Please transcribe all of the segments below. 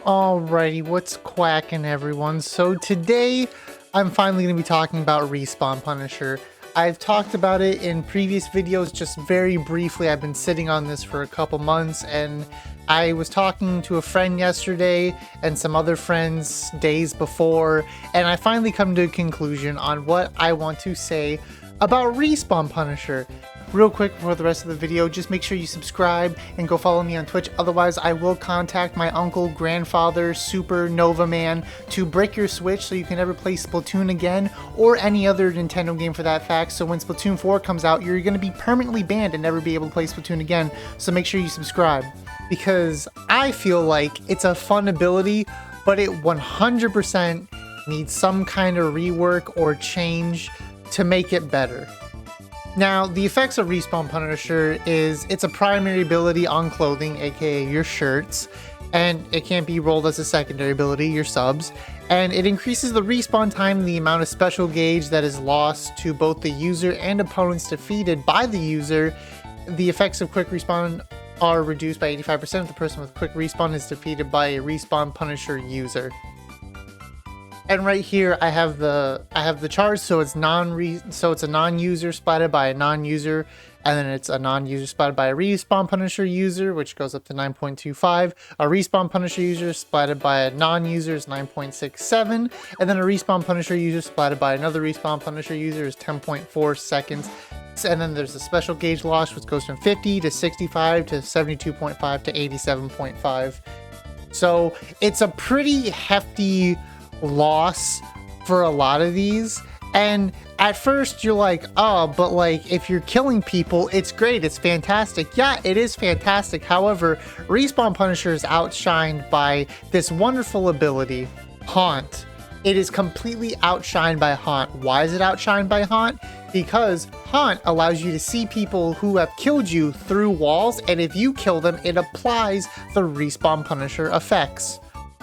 Alrighty, what's quacking everyone? So today I'm finally going to be talking about Respawn Punisher. I've talked about it in previous videos just very briefly. I've been sitting on this for a couple months and I was talking to a friend yesterday and some other friends days before, and I finally come to a conclusion on what I want to say about Respawn Punisher. Real quick before the rest of the video, just make sure you subscribe and go follow me on Twitch. Otherwise, I will contact my uncle, grandfather, Super Nova Man to break your Switch so you can never play Splatoon again or any other Nintendo game for that fact. So when Splatoon 4 comes out, you're going to be permanently banned and never be able to play Splatoon again. So make sure you subscribe because I feel like it's a fun ability, but it 100% needs some kind of rework or change to make it better. Now, the effects of Respawn Punisher is it's a primary ability on clothing, aka your shirts, and it can't be rolled as a secondary ability, your subs, and it increases the respawn time and the amount of special gauge that is lost to both the user and opponents defeated by the user. The effects of quick respawn are reduced by 85% if the person with quick respawn is defeated by a Respawn Punisher user. And right here I have the charge, so it's a non-user splatted by a non-user, and then it's a non-user splatted by a Respawn Punisher user, which goes up to 9.25. A Respawn Punisher user splatted by a non-user is 9.67, and then a Respawn Punisher user splatted by another Respawn Punisher user is 10.4 seconds. And then there's a special gauge loss, which goes from 50 to 65 to 72.5 to 87.5. So it's a pretty hefty loss for a lot of these, and at first you're like, oh, but like if you're killing people, it's great, it's fantastic. Yeah, it is fantastic. However, Respawn Punisher is outshined by this wonderful ability, Haunt. It is completely outshined by Haunt. Why is it outshined by Haunt? Because Haunt allows you to see people who have killed you through walls, and if you kill them, it applies the Respawn Punisher effects.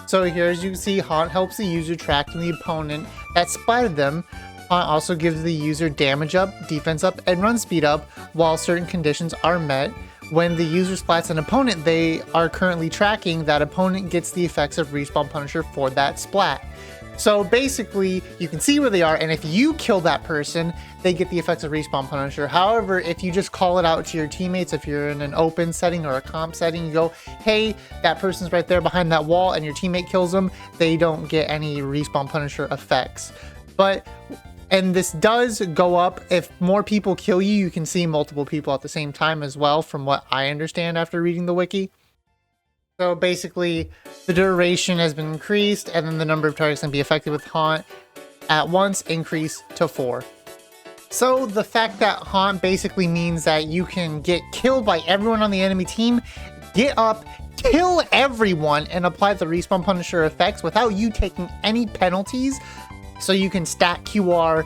So here, as you can see, Haunt helps the user track the opponent that splatted them. Haunt also gives the user damage up, defense up, and run speed up while certain conditions are met. When the user splats an opponent they are currently tracking, that opponent gets the effects of Respawn Punisher for that splat. So basically, you can see where they are, and if you kill that person, they get the effects of Respawn Punisher. However, if you just call it out to your teammates, if you're in an open setting or a comp setting, you go, hey, that person's right there behind that wall, and your teammate kills them, they don't get any Respawn Punisher effects. And this does go up. If more people kill you, you can see multiple people at the same time as well, from what I understand after reading the wiki. So basically, the duration has been increased, and then the number of targets can be affected with Haunt at once increased to 4. So the fact that Haunt basically means that you can get killed by everyone on the enemy team, get up, kill everyone, and apply the Respawn Punisher effects without you taking any penalties. So you can stack QR,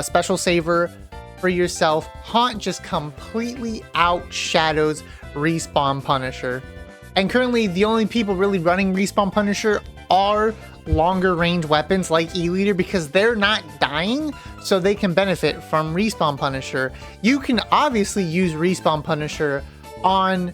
special saver for yourself. Haunt just completely outshadows Respawn Punisher. And currently, the only people really running Respawn Punisher are longer range weapons like E-Liter because they're not dying, so they can benefit from Respawn Punisher. You can obviously use Respawn Punisher on,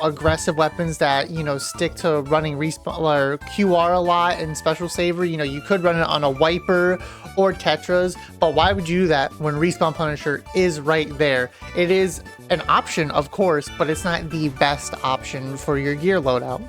aggressive weapons that, stick to running Respawn or QR a lot and Special Saver. You could run it on a Wiper or Tetras, but why would you do that when Respawn Punisher is right there? It is an option, of course, but it's not the best option for your gear loadout.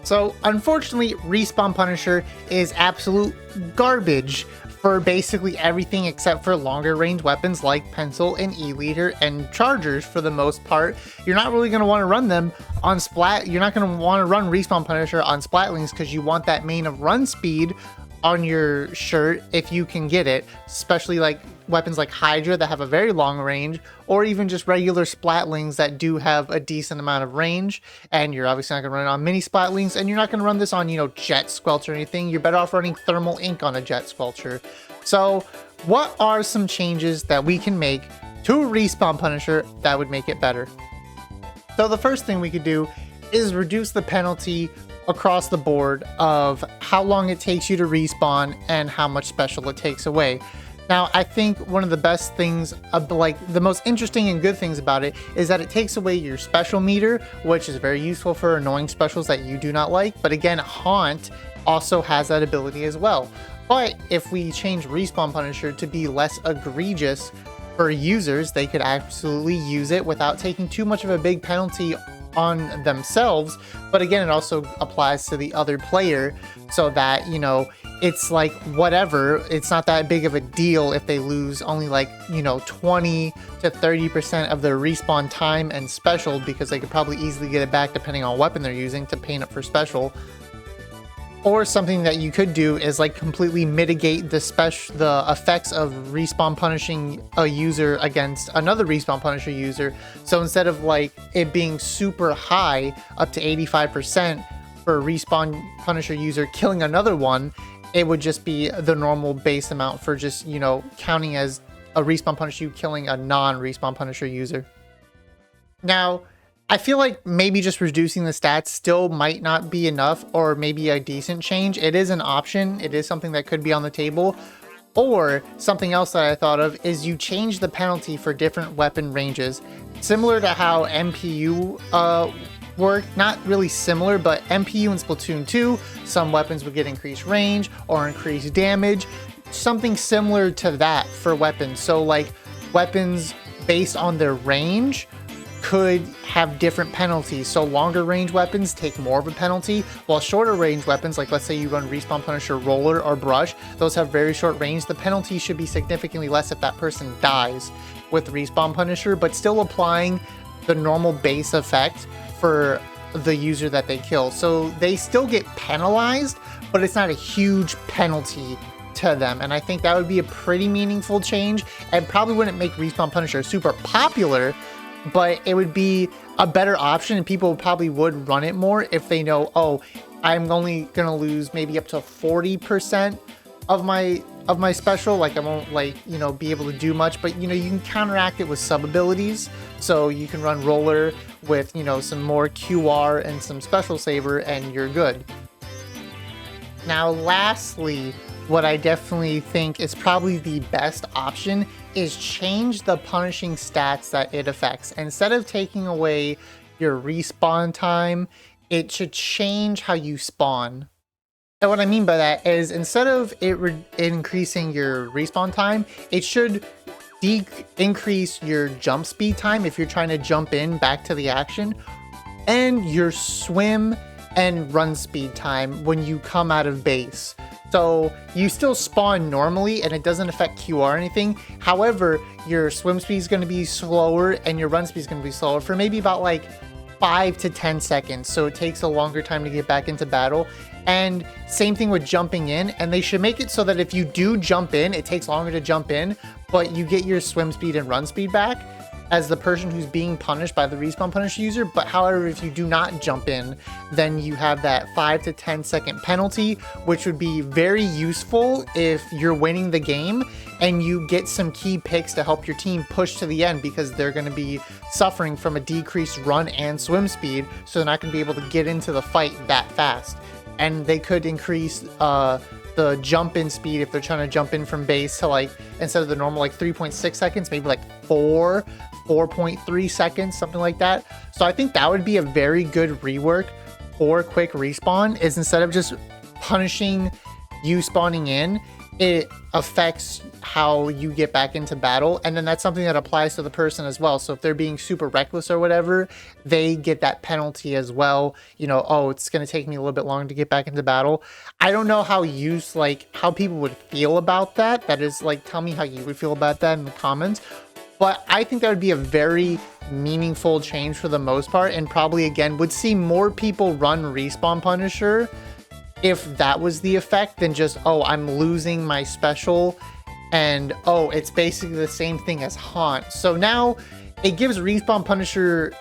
So unfortunately, Respawn Punisher is absolute garbage for basically everything except for longer range weapons like Pencil and E-Liter and Chargers for the most part. You're not really going to want to run them on Splat. You're not going to want to run Respawn Punisher on Splatlings because you want that main of run speed on your shirt if you can get it, especially like weapons like Hydra that have a very long range, or even just regular Splatlings that do have a decent amount of range. And you're obviously not going to run it on mini Splatlings, and you're not going to run this on, Jet Squelch or anything. You're better off running Thermal Ink on a Jet Squelcher. So what are some changes that we can make to Respawn Punisher that would make it better? So the first thing we could do is reduce the penalty across the board of how long it takes you to respawn and how much special it takes away. Now, I think one of the best things, like the most interesting and good things about it, is that it takes away your special meter, which is very useful for annoying specials that you do not like. But again, Haunt also has that ability as well. But if we change Respawn Punisher to be less egregious for users, they could absolutely use it without taking too much of a big penalty on themselves. But again, it also applies to the other player, so that, you know, it's like whatever, it's not that big of a deal if they lose only like, you know, 20 to 30% of their respawn time and special, because they could probably easily get it back depending on what weapon they're using to paint up for special. Or something that you could do is like completely mitigate the effects of respawn punishing a user against another respawn punisher user. So instead of like it being super high, up to 85% for a respawn punisher user killing another one, it would just be the normal base amount for just, you know, counting as a respawn punisher killing a non-respawn punisher user. Now, I feel like maybe just reducing the stats still might not be enough, or maybe a decent change. It is an option. It is something that could be on the table. Or something else that I thought of is you change the penalty for different weapon ranges. Similar to how MPU worked. Not really similar, but MPU in Splatoon 2, some weapons would get increased range or increased damage. Something similar to that for weapons. So like weapons based on their range could have different penalties. So longer range weapons take more of a penalty, while shorter range weapons, like let's say you run Respawn Punisher Roller or Brush, those have very short range. The penalty should be significantly less if that person dies with Respawn Punisher, but still applying the normal base effect for the user that they kill. So they still get penalized, but it's not a huge penalty to them. And I think that would be a pretty meaningful change, and probably wouldn't make Respawn Punisher super popular, but it would be a better option, and people probably would run it more if they know, oh, I'm only gonna lose maybe up to 40% of my special. Like I won't, like, you know, be able to do much, but you know, you can counteract it with sub abilities. So you can run Roller with, you know, some more QR and some special saver, and you're good. Now, lastly, what I definitely think is probably the best option is change the punishing stats that it affects. Instead of taking away your respawn time, it should change how you spawn. And what I mean by that is, instead of it increasing your respawn time, it should increase your jump speed time if you're trying to jump in back to the action, and your swim and run speed time when you come out of base. So you still spawn normally and it doesn't affect QR or anything. However, your swim speed is going to be slower and your run speed is going to be slower for maybe about like 5 to 10 seconds. So it takes a longer time to get back into battle. And same thing with jumping in, and they should make it so that if you do jump in, it takes longer to jump in, but you get your swim speed and run speed back as the person who's being punished by the Respawn Punisher user. But however, if you do not jump in, then you have that 5 to 10 second penalty, which would be very useful if you're winning the game and you get some key picks to help your team push to the end, because they're going to be suffering from a decreased run and swim speed, so they're not going to be able to get into the fight that fast. And they could increase the jump in speed if they're trying to jump in from base to, like, instead of the normal like 3.6 seconds, maybe like 4.3 seconds, something like that. So I think that would be a very good rework for quick respawn, is instead of just punishing you spawning in, it affects how you get back into battle. And then that's something that applies to the person as well. So if they're being super reckless or whatever, they get that penalty as well. You know, oh, it's going to take me a little bit longer to get back into battle. I don't know how how people would feel about that. That is, like, tell me how you would feel about that in the comments. But I think that would be a very meaningful change for the most part, and probably, again, would see more people run Respawn Punisher if that was the effect, than just, oh, I'm losing my special, and oh, it's basically the same thing as Haunt. So now it gives Respawn Punisher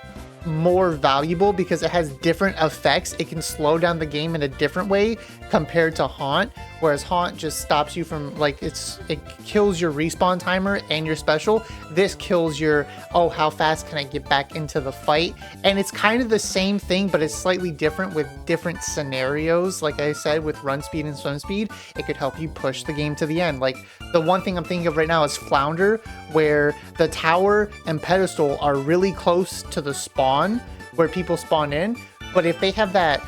more valuable because it has different effects. It can slow down the game in a different way compared to Haunt, whereas Haunt just stops you from, like, it kills your respawn timer and your special. This kills your, oh, how fast can I get back into the fight? And it's kind of the same thing, but it's slightly different with different scenarios. Like I said, with run speed and swim speed, it could help you push the game to the end. Like, the one thing I'm thinking of right now is Flounder, where the tower and pedestal are really close to the spawn where people spawn in, but if they have that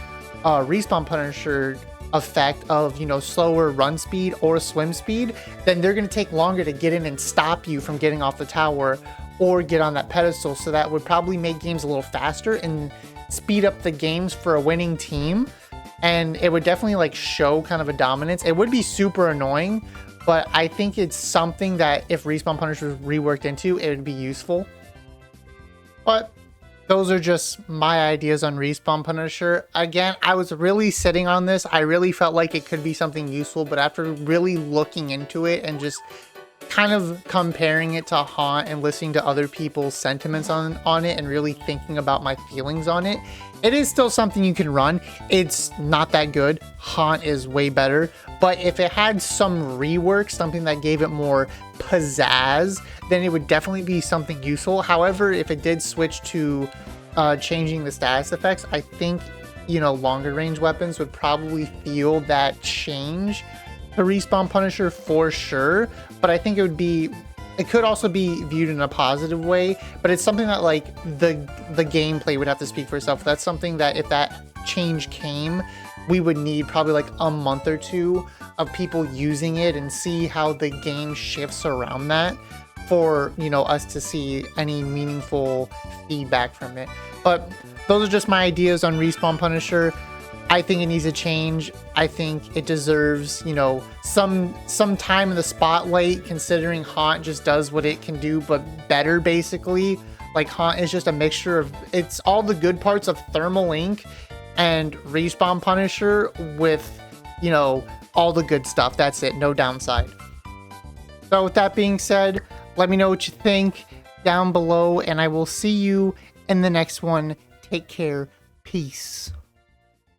respawn punisher effect of, you know, slower run speed or swim speed, then they're going to take longer to get in and stop you from getting off the tower or get on that pedestal. So that would probably make games a little faster and speed up the games for a winning team, and it would definitely like show kind of a dominance. It would be super annoying, but I think it's something that if respawn punisher was reworked into, it would be useful. But those are just my ideas on respawn punisher. Again, I was really sitting on this. I really felt like it could be something useful, but after really looking into it and just kind of comparing it to Haunt and listening to other people's sentiments on it and really thinking about my feelings on it, it is still something you can run. It's not that good. Haunt is way better, but if it had some rework, something that gave it more pizzazz, then it would definitely be something useful. However, if it did switch to changing the status effects, I think, you know, longer range weapons would probably feel that change to respawn punisher for sure. But I think it could also be viewed in a positive way, but it's something that like the gameplay would have to speak for itself. That's something that if that change came, we would need probably like a month or two of people using it and see how the game shifts around that for, you know, us to see any meaningful feedback from it. But those are just my ideas on respawn punisher. I think it needs a change. I think it deserves, you know, some time in the spotlight, considering Haunt just does what it can do, but better, basically. Like, Haunt is just a mixture of, it's all the good parts of Thermal Ink and respawn punisher with, you know, all the good stuff. That's it, no downside. So with that being said, let me know what you think down below, and I will see you in the next one. Take care. Peace.